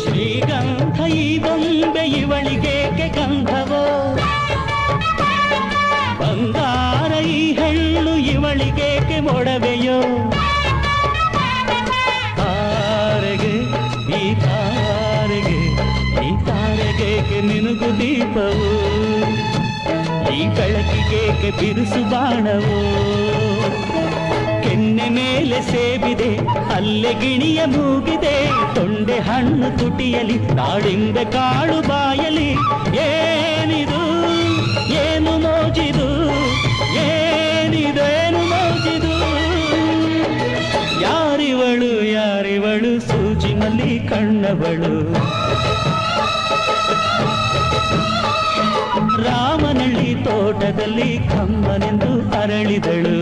ಶ್ರೀಗಂಧ ಈ ಬೊಂಬೆ ಇವಳಿಗೇಕೆ ಗಂಧವೋ, ಬಂಗಾರ ಈ ಹೆಣ್ಣು ಇವಳಿಗೇಕೆ ಮೊಡವೆಯೋ. ತಾರೆಗೆ ಈ ತಾರೆಗೆ ಈ ತಾರೆಗೇಕೆ ನಿನಗು ದೀಪವು, ಈ ಬೆಳಕಿಗೇಕೆ ಬಿರುಸು ಬಾಣವೋ. ಕೆನ್ನೆ ಮೇಲೆ ಸೇಬಿದೆ ಅಲ್ಲೆ ಗಿಣಿಯ ಮೂಗಿದೆ, ತೊಂಡೆ ಹಣ್ಣು ತುಟಿಯಲಿ ದಾಳಿಂಬೆ ಕಾಳು ಬಾಯಲಿ. ಏನಿದು ಏನು ಮೋಜಿದು, ಏನಿದೇನು ಮೋಜಿದು. ಯಾರಿವಳು ಯಾರಿವಳು ಸೂಜಿನಲ್ಲಿ ಕಣ್ಣವಳು, ರಾಮನಳ್ಳಿ ತೋಟದಲ್ಲಿ ಕಮ್ಮನೆಂದು ಅರಳಿದಳು.